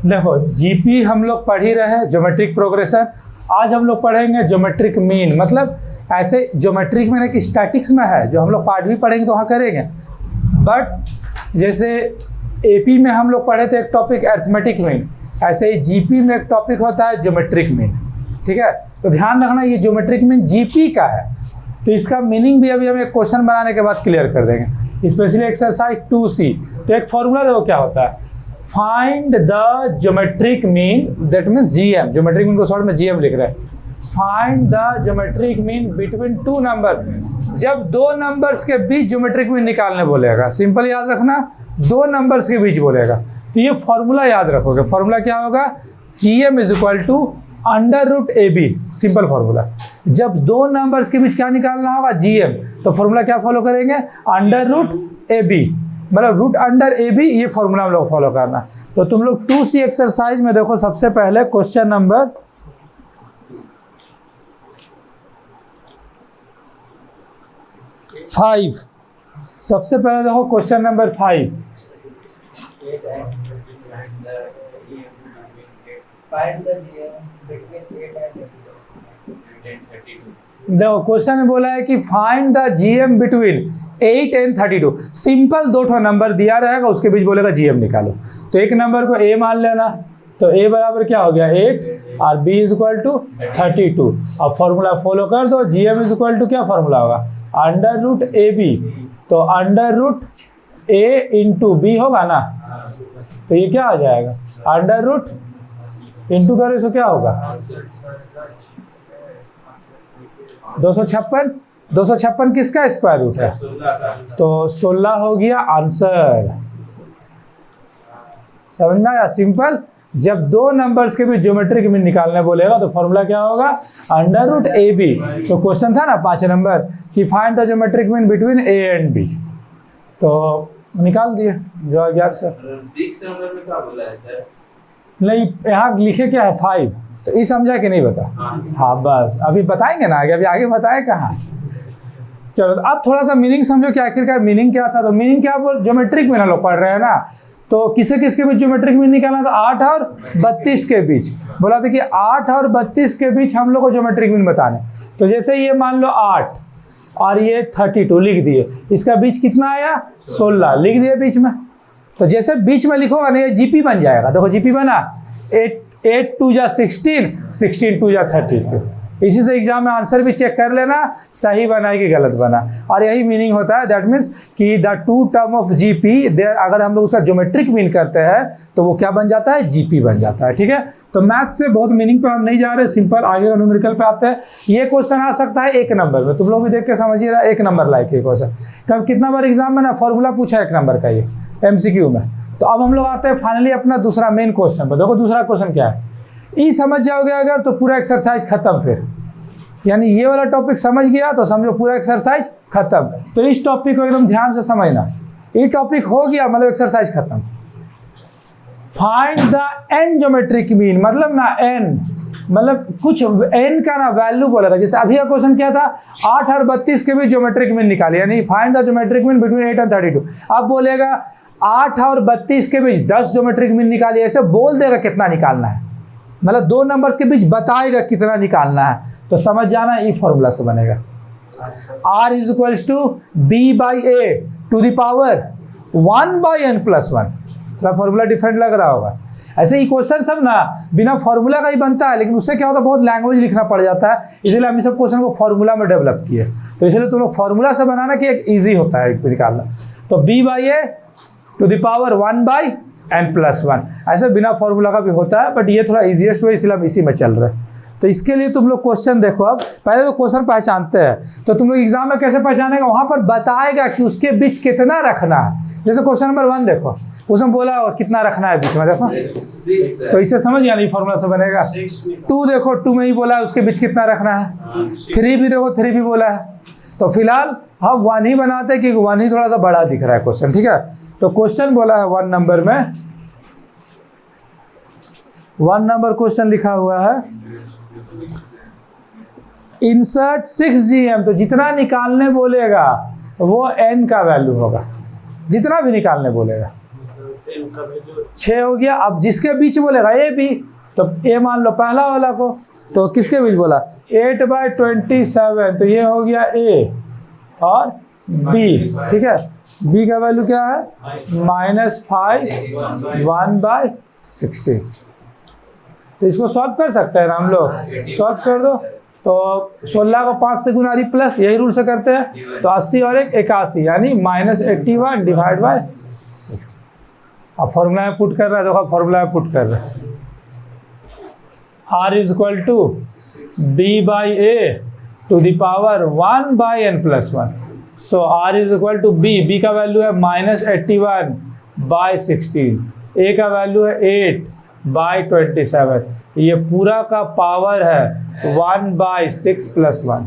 देखो जीपी हम लोग पढ़ ही रहे हैं, ज्योमेट्रिक प्रोग्रेशन। आज हम लोग पढ़ेंगे ज्योमेट्रिक मीन, मतलब ऐसे ज्योमेट्रिक में ना कि स्टैटिक्स में है, जो हम लोग पार्ट भी पढ़ेंगे तो वहाँ करेंगे। बट जैसे एपी में हम लोग पढ़े थे एक टॉपिक अरिथमेटिक मीन, ऐसे ही जीपी में एक टॉपिक होता है ज्योमेट्रिक मीन। ठीक है, तो ध्यान रखना ये ज्योमेट्रिक मीन जीपी का है, तो इसका मीनिंग भी अभी हम एक क्वेश्चन बनाने के बाद क्लियर कर देंगे, स्पेशली एक्सरसाइज 2C। तो एक फॉर्मूला देखो क्या होता है, find the geometric mean, that means GM, geometric mean को शॉर्ट में जीएम लिख रहे हैं। Find the geometric mean between two number, जब दो नंबर्स के बीच ज्योमेट्रिक मीन निकालने बोलेगा, सिंपल याद रखना, दो नंबर्स के बीच बोलेगा, तो ये फॉर्मूला याद रखोगे। फॉर्मूला क्या होगा, GM is equal to under root A B, simple formula. जब दो नंबर्स के बीच क्या निकालना होगा, जीएम, तो फॉर्मूला क्या फॉलो करेंगे, अंडर रूट ए बी, मतलब रूट अंडर ए बी, ये फॉर्मूला हम लोग फॉलो करना। तो तुम लोग 2C एक्सरसाइज में देखो, सबसे पहले क्वेश्चन नंबर 5, सबसे पहले देखो क्वेश्चन नंबर 5। देखो क्वेश्चन में बोला है कि find the GM between 8 and 32। Simple दो ठो नंबर दिया रहेगा, उसके बीच बोलेगा जीएम निकालो। तो एक नंबर को ए मान लेना, तो ए बराबर क्या हो गया 8 और बी इज इक्वल टू 32। अब फॉर्मूला फॉलो कर दो, जीएम इज इक्वल टू क्या फॉर्मूला होगा, अंडर रूट ए बी, तो अंडर रूट ए इंटू बी होगा ना, तो ये क्या आ जाएगा, अंडर रूट इंटू करे तो क्या होगा 256। 256 किसका स्क्वायर रूट है, तो 16 हो गया आंसर। समझना या सिंपल, जब दो नंबर्स के भी ज्योमेट्रिक मीन निकालने बोलेगा तो फॉर्मूला क्या होगा, अंडर रूट ए बी। तो क्वेश्चन था ना 5 नंबर कि find the geometric mean between A and B, तो निकाल दिए जो आ गया सर। 6 नंबर में क्या बोला है सर, नहीं यहाँ लिखे क्या है 5, तो ये समझा कि नहीं बता, हाँ बस अभी बताएंगे ना आगे, अभी आगे बताए कहाँ। चलो अब थोड़ा सा मीनिंग समझो कि आखिरकार मीनिंग क्या था। तो मीनिंग क्या, ज्योमेट्रिक मीन हम लोग पढ़ रहे हैं ना, तो किसे किसके बीच ज्योमेट्रिक मीन निकालना था, 8 और 32 के बीच। बोला था कि 8 और 32 के बीच हम लोग को ज्योमेट्रिक मीन बताने। तो जैसे ये मान लो 8 और ये 32 लिख दिए, इसका बीच कितना आया 16 लिख दिए बीच में। तो जैसे बीच में लिखोगा ना ये जीपी बन जाएगा। देखो जीपी बना, 8 2 जा 16, 16 2 जा 32। इसी से एग्जाम में आंसर भी चेक कर लेना, सही बना है कि गलत बना। और यही मीनिंग होता है, दैट मीन्स कि the two term of GP there, अगर हम लोग उसका ज्योमेट्रिक मीन करते हैं तो वो क्या बन जाता है, जीपी बन जाता है। ठीक है, तो मैथ से बहुत मीनिंग पे हम नहीं जा रहे, सिंपल आगे न्यूमेरिकल पे आते हैं। ये क्वेश्चन आ सकता है 1 नंबर में, तुम लोग भी देख के समझिए रहा, 1 नंबर लायक है क्वेश्चन। कब कितना बार एग्जाम में ना फॉर्मूला पूछा 1 नंबर का, ये MCQ में। तो अब हम लोग आते हैं फाइनली अपना दूसरा मेन क्वेश्चन पर। देखो दूसरा क्वेश्चन क्या है, ये समझ जाओगे अगर तो पूरा एक्सरसाइज खत्म। फिर यानी ये वाला टॉपिक समझ गया तो समझो पूरा एक्सरसाइज खत्म। तो इस टॉपिक को एकदम ध्यान से समझना, ये टॉपिक हो गया मतलब एक्सरसाइज खत्म। Find the N geometric mean, मतलब ना एन, मतलब कुछ एन का ना वैल्यू बोलेगा। जैसे अभी का क्वेश्चन क्या था, 8 और 32 के बीच ज्योमेट्रिक मीन निकालिए, यानी find the geometric mean between 8 and 32। अब बोलेगा 8 और 32 के बीच 10 ज्योमेट्रिक मीन निकालिए, ऐसे बोल देगा कितना निकालना है, मतलब दो नंबर्स के बीच बताएगा कितना निकालना है। तो समझ जाना ये फॉर्मूला से बनेगा, R is equals to B by A to the power 1 by n plus 1। थोड़ा फॉर्मूला डिफरेंट लग रहा होगा। ऐसे ही क्वेश्चन सब ना बिना फॉर्मूला का ही बनता है, लेकिन उससे क्या होता है बहुत लैंग्वेज लिखना पड़ जाता है, इसलिए हम सब क्वेश्चन को फॉर्मूला में डेवलप किए। तो इसलिए तुम लोग फॉर्मूला से बनाना कि एक ईजी होता है निकालना। तो B by A to the power 1 by n plus 1, ऐसे बिना फॉर्मूला का भी होता है, बट ये थोड़ा इजीएस्ट वे, इसलिए हम इसी में चल रहे हैं। तो इसके लिए तुम लोग क्वेश्चन देखो। अब पहले तो क्वेश्चन पहचानते हैं, तो तुम लोग एग्जाम में कैसे पहचानेगा, वहां पर बताएगा कि उसके बीच कितना रखना है। जैसे क्वेश्चन नंबर 1 देखो, उसमें बोला कितना रखना है बीच में, देखो 6 तो इससे समझ गया नहीं फॉर्मूला से बनेगा। 2 देखो, 2 में ही बोला है उसके बीच कितना रखना है। 3 भी देखो, 3 भी बोला है। तो फिलहाल हम 1 ही बनाते हैं क्योंकि 1 ही थोड़ा सा बड़ा दिख रहा है क्वेश्चन। ठीक है, तो क्वेश्चन बोला है 1 नंबर में, 1 नंबर क्वेश्चन लिखा हुआ है इंसर्ट 6 GM। तो जितना निकालने बोलेगा वो n का वैल्यू होगा, जितना भी निकालने बोलेगा। 6 हो गया। अब जिसके बीच बोलेगा ए बी, तो ए मान लो पहला वाला को, तो किसके बीच बोला 8/27, तो ये हो गया ए और बी, ठीक है। बी का वैल्यू क्या है -5 1/16। तो इसको सॉल्व कर सकते हैं ना हम लोग, सॉल्व कर दो। तो 16 को 5 से गुना प्लस, यही रूल से करते हैं। तो 80 और 1 81, यानी -81 डिवाइड बाय 60। अब फॉर्मूला में पुट कर रहा है, देखो फॉर्मूला में पुट कर रहा है, R is equal to B/A to the power 1/n+1। So R is equal to B का वैल्यू है -81/16, A का वैल्यू है 8/27, ये पूरा का पावर है 1/6 + 1।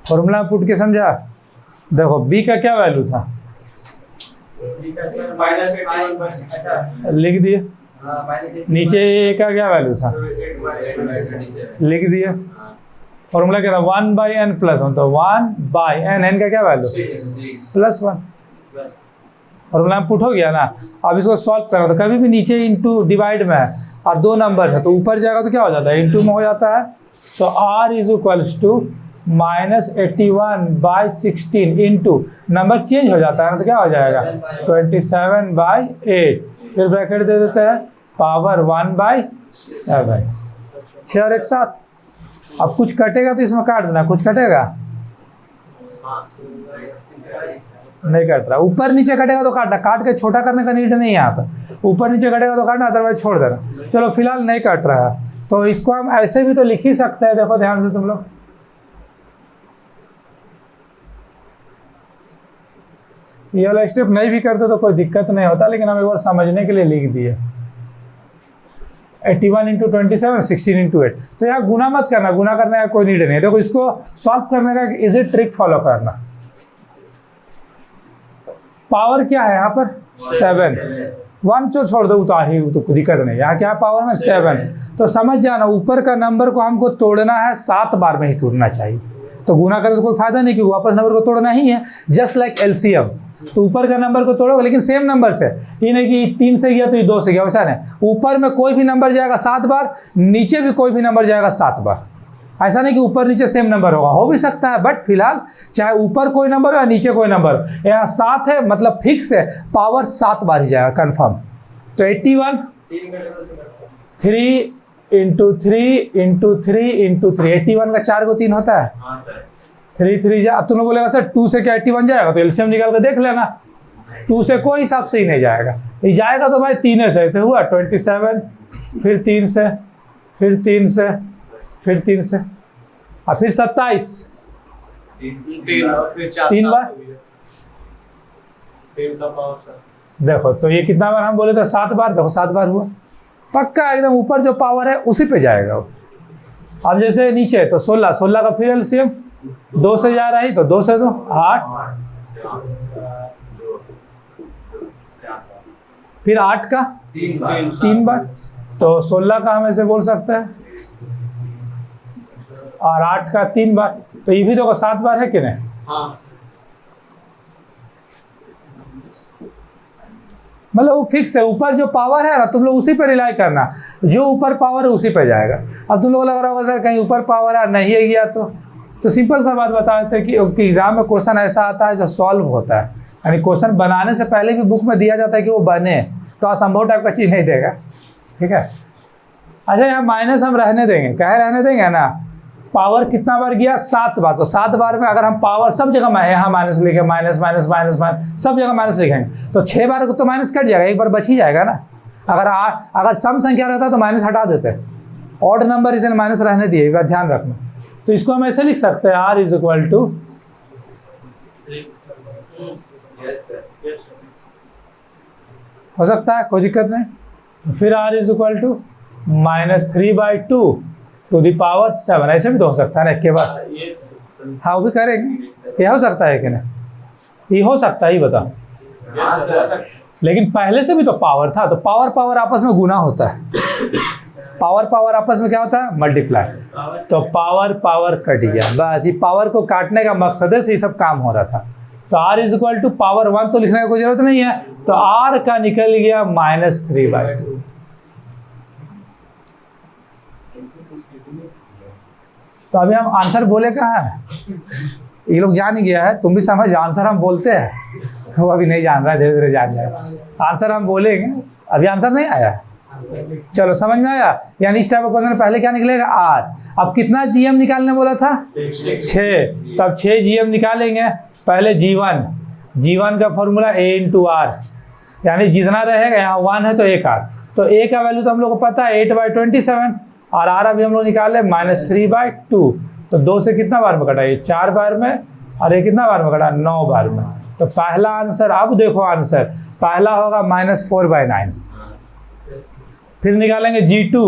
फॉर्मूला पुट के समझा। देखो B का क्या वैल्यू था, लिख दिए। नीचे A का क्या वैल्यू था, लिख दिए। फॉर्मूला क्या था 1/n+1, तो 1/n, n का क्या वैल्यू +1। फॉर्मूला में पुट हो गया ना। अब इसको सॉल्व करना, तो कभी भी नीचे इंटू डिवाइड में है और 2 नंबर है, तो ऊपर जाएगा तो क्या हो जाता है इंटू में हो जाता है। तो R is equals to -81/16 into number change हो जाता है ना, तो क्या हो जाएगा 27/8, फिर ब्रैकेट दे देते हैं पावर 1/7, 6 और 1 7। अब कुछ कटेगा तो इसमें काट देना, कुछ कटेगा नहीं कट रहा। ऊपर नीचे कटेगा तो काटना, काट के छोटा करने का नीड नहीं है यहाँ पे। ऊपर नीचे कटेगा तो काटना, अदरवाइज छोड़ देना। चलो फिलहाल नहीं कट रहा है, तो इसको हम ऐसे भी तो लिख ही सकते हैं। देखो ध्यान से तुम लोग, ये वाला स्टेप नहीं भी करते तो कोई दिक्कत नहीं होता, लेकिन हम एक बार समझने के लिए लिख दिए 81 × 27 16 × 8। तो यहाँ गुना मत करना, गुना करने का कोई नीड नहीं है। देखो इसको सॉल्व करने का इजी ट्रिक फॉलो करना। पावर क्या है यहाँ पर 7, 1 तो छोड़ दो, उतार ही तो कोई दिक्कत नहीं। यहाँ क्या पावर में 7, तो समझ जाना ऊपर का नंबर को हमको तोड़ना है 7 बार में ही तोड़ना चाहिए। तो गुना करने से कोई फायदा नहीं, क्योंकि वापस नंबर को तोड़ना ही है, जस्ट लाइक LCM। तो ऊपर का नंबर को तोड़ोगे लेकिन सेम नंबर से, ये नहीं कि 3 से गया तो ये 2 से गया, वैसा नहीं। ऊपर में कोई भी नंबर जाएगा 7 बार, नीचे भी कोई भी नंबर जाएगा 7 बार। ऐसा नहीं कि ऊपर नीचे सेम नंबर होगा, हो भी सकता है, बट फिलहाल चाहे ऊपर कोई नंबर हो या नीचे कोई नंबर हो, यहाँ 7 है मतलब फिक्स है, पावर 7 बार ही जाएगा कन्फर्म। तो 81 3 × 3 × 3 × 3, 81 का 4 को 3 होता है, 3 3 जा। अब तुम लोग बोलेगा सर 2 से क्या 81 जाएगा, तो एलसीएम निकाल कर देख लेना। 2 से कोई हिसाब से ही नहीं जाएगा, ये जाएगा तो भाई 3 से, ऐसे हुआ 27, फिर 3 से, फिर 3 से, फिर 3 से, और फिर 27, 3 बार। देखो तो ये कितना बार हम बोले थे 7 बार, देखो 7 बार हुआ पक्का एकदम। ऊपर जो पावर है उसी पे जाएगा वो। अब जैसे नीचे तो 16, 16 का फिर एलसीएम 2 से जा रहा है, तो 2 से 2 8, फिर 8 का 3 बार, तो 16 का हम ऐसे बोल सकते हैं, और 8 का 3 बार, तो ये भी तो 7 बार है कि नहीं। मतलब वो फिक्स है, ऊपर जो पावर है ना तुम लोग उसी पे रिलाई करना, जो ऊपर पावर है उसी पे जाएगा। अब तुम लोग लग रहा होगा सर कहीं ऊपर पावर है नहीं है गया, तो सिंपल सा बात बता देते हैं कि एग्जाम में क्वेश्चन ऐसा आता है जो सॉल्व होता है, यानी क्वेश्चन बनाने से पहले भी बुक में दिया जाता है कि वो बने, तो असंभव टाइप का चीज़ नहीं देगा, ठीक है। अच्छा यहाँ माइनस हम रहने देंगे, कहे रहने देंगे ना। पावर कितना बार गया 7 बार, तो 7 बार में अगर हम पावर सब जगह में यहाँ माइनस लिखे, माइनस माइनस माइनस माइनस सब जगह माइनस लिखेंगे, तो 6 बार को तो माइनस कट जाएगा, एक बार बच ही जाएगा ना। अगर सम संख्या रहता तो माइनस हटा देते, ऑड नंबर इसे माइनस रहने दिए, बात ध्यान रखना। तो इसको हम ऐसे लिख सकते हैं R इज इक्वल टू, हो सकता है कोई दिक्कत नहीं। फिर R is equal to -3/2 to the power 7, ऐसे भी तो हो सकता है ना के बाद। हाँ वो भी करेंगे, ये हो सकता है कि नहीं, ये हो सकता है, ये बताओ। लेकिन पहले से भी तो पावर था, तो पावर पावर आपस में गुना होता है, पावर पावर आपस में क्या होता है मल्टीप्लाई, तो पावर पावर कट गया, बस ये पावर को काटने का मकसद से ये सब काम हो रहा था। तो r is equal to power 1 तो लिखने की कोई जरूरत नहीं है, तो r का निकल गया -3/2। तो अभी हम आंसर बोले कहाँ है, ये लोग जान ही गया है, तुम भी समझ, आंसर हम बोलते हैं, वो अभी नहीं जान रहा है, धीरे धीरे जान जाएगा। आंसर हम बोलेंगे, अभी आंसर नहीं आया है। चलो समझ में आया, यानी इस टाइप का क्वेश्चन पहले क्या निकलेगा r। अब कितना gm निकालने बोला था 6, तो अब 6 gm निकालेंगे। पहले g1 का फॉर्मूला a × r, यानी जितना रहेगा, यहाँ 1 है तो 1 r, तो a का वैल्यू तो हम लोग को पता है 8/27, और r अभी हम लोग निकाले -3/2। तो 2 से कितना बार में कटा, ये 4 बार में, और ये कितना बार में कटा 9 बार में। तो पहला आंसर, अब देखो आंसर पहला होगा -4/9। फिर निकालेंगे g2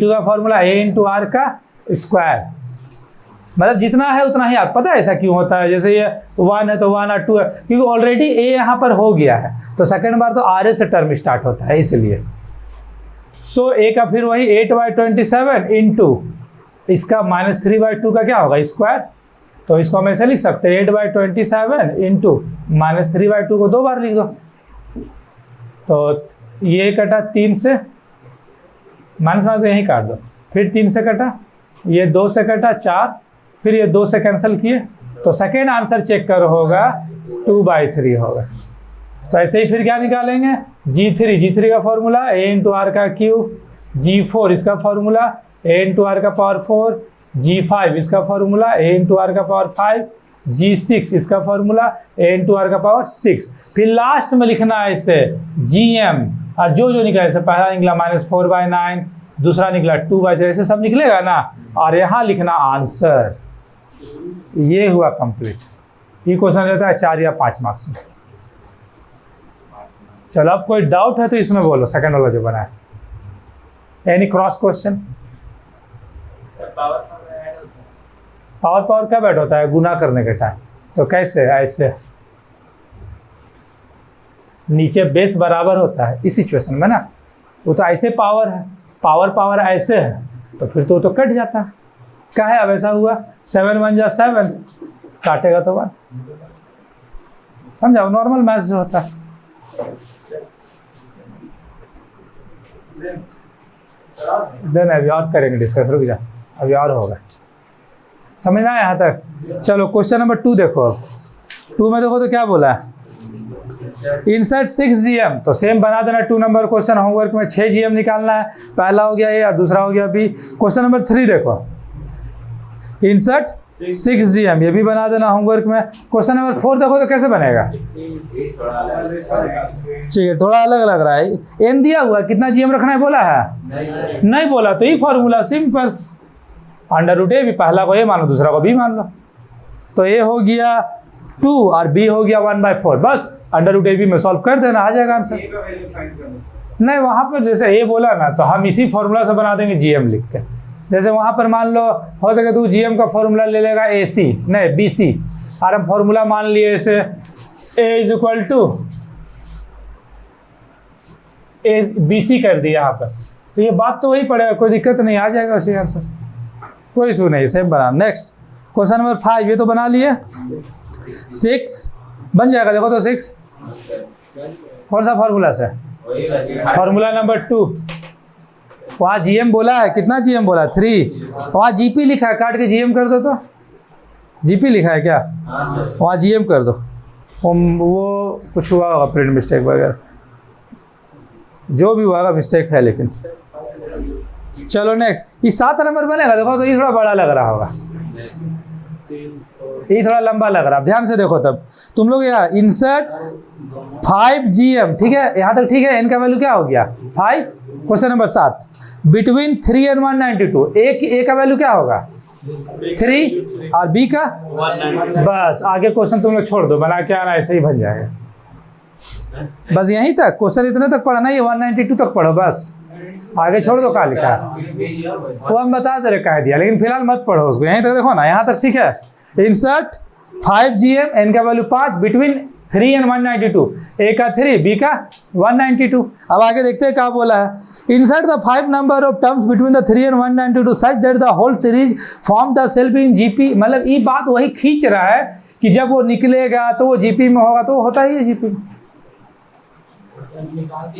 का फॉर्मूला a × r का स्क्वायर, मतलब जितना है उतना ही r। पता है ऐसा क्यों होता है, जैसे ये 1 है तो 1 और 2 है, क्योंकि ऑलरेडी a यहाँ पर हो गया है, तो सेकंड बार तो r से टर्म स्टार्ट होता है, इसलिए। सो a का फिर वही 8/27 इंटू इसका -3/2 का क्या होगा स्क्वायर, तो इसको हम ऐसे लिख सकते हैं 8/27 इंटू -3/2 को 2 बार लिख दो। तो ये कटा 3 से, माइनस यहीं काट दो, फिर 3 से कटा, ये 2 से कटा 4, फिर ये 2 से कैंसिल किए, तो सेकेंड आंसर चेक करो होगा 2/3 होगा। तो ऐसे ही फिर क्या निकालेंगे g3 का फॉर्मूला a × r का क्यूब, g4 इसका फॉर्मूला a × r का पावर 4, g5 इसका फॉर्मूला a × r का पावर 5, g6 इसका फॉर्मूला a × r का पावर 6। फिर लास्ट में लिखना है इसे gm, और जो निकला ऐसे पहला निकला -4/9, दूसरा निकला 2/3, ऐसे सब निकलेगा ना, और यहाँ लिखना आंसर। ये हुआ कंप्लीट। ये क्वेश्चन रहता है 4 या 5 मार्क्स में। चलो अब कोई डाउट है तो इसमें बोलो, सेकंड वाला जो बना है। Any cross question? पावर कब ऐड होता है, गुना करने के टाइम। तो कैसे, ऐसे नीचे बेस बराबर होता है इस सिचुएशन में ना, वो तो ऐसे पावर है, पावर ऐसे है, तो फिर तो कट जाता है। क्या है, अब ऐसा हुआ 7 × 1 = 7, काटेगा तो 1। समझाओ, नॉर्मल मैथ जो होता है। देन अभी और करेंगे डिस्कस, रुक जा, अभी और होगा। समझ में आया यहाँ तक? चलो क्वेश्चन नंबर 2 देखो। 2 में देखो तो क्या बोला है, इंसर्ट 6 GM, तो सेम बना देना 2 नंबर क्वेश्चन, होमवर्क में 6 GM निकालना है। पहला हो गया ए और दूसरा हो गया बी। क्वेश्चन नंबर 3 देखो, इंसर्ट 6 GM, ये भी बना देना होमवर्क में। क्वेश्चन नंबर 4 देखो तो कैसे बनेगा, ठीक है, थोड़ा अलग लग रहा है। एन दिया हुआ, कितना GM रखना है बोला है, नहीं बोला, तो ये फॉर्मूला सिंपल, √a भी, पहला को a मान लो, दूसरा को b मान लो। तो a हो गया 2 और b हो गया 1/4, बस √ab में सॉल्व कर देना, आ जाएगा आंसर। नहीं, वहाँ पर जैसे a बोला ना, तो हम इसी फॉर्मूला से बना देंगे GM लिख के। जैसे वहाँ पर मान लो हो सके तो GM का फॉर्मूला ले लेगा AC, नहीं BC, और हम फॉर्मूला मान लिए इसे a = BC कर दिया यहाँ पर, तो ये बात तो वही पड़ेगा, कोई दिक्कत नहीं, आ जाएगा उसी आंसर, कोई इशू नहीं, सेम बना। नेक्स्ट क्वेश्चन नंबर 5, ये तो बना लिए। 6 बन जाएगा, देखो तो 6 कौन सा फॉर्मूला से, फॉर्मूला नंबर 2। वहाँ GM बोला है, कितना GM बोला 3, वहाँ GP लिखा है, काट के GM कर दो, तो GP लिखा है क्या, वहाँ GM कर दो। वो कुछ हुआ होगा, प्रिंट मिस्टेक वगैरह, जो भी हुआ मिस्टेक है, लेकिन चलो नेक्स्ट। ये 7 नंबर बनेगा, देखो तो ये थोड़ा बड़ा लग रहा होगा, ये थोड़ा लंबा लग रहा है, ध्यान से देखो। तब तुम लोग यार इंसर्ट 5 GM, ठीक है, यहाँ तक ठीक है। n का वैल्यू क्या हो गया 5। Question number 7, between 3 and 192, a का वैल्यू क्या होगा 3 और b का 192। बस आगे क्वेश्चन तुम लोग छोड़ दो, बना के आना, ऐसे ही बन जाएगा। बस यहीं तक क्वेश्चन, इतने तक पढ़ना, ये 192 तक पढ़ो, बस आगे छोड़ दो। कहाँ लिखा है वो हम बता दे रहे कह दिया, लेकिन फिलहाल मत पढ़ो उसको, यहीं तक देखो ना, यहाँ तक ठीक है। इंसर्ट 5 GM, n का वैल्यू 5, बिटवीन 3 and 192, ए का 3, बी का 192। अब आगे देखते हैं क्या बोला है। Insert the 5 number of terms between the 3 and 192 such that the whole series form the self in GP. मतलब ये बात वही खींच रहा है कि जब वो निकलेगा तो वो जीपी में होगा, तो वो होता ही है जीपी में।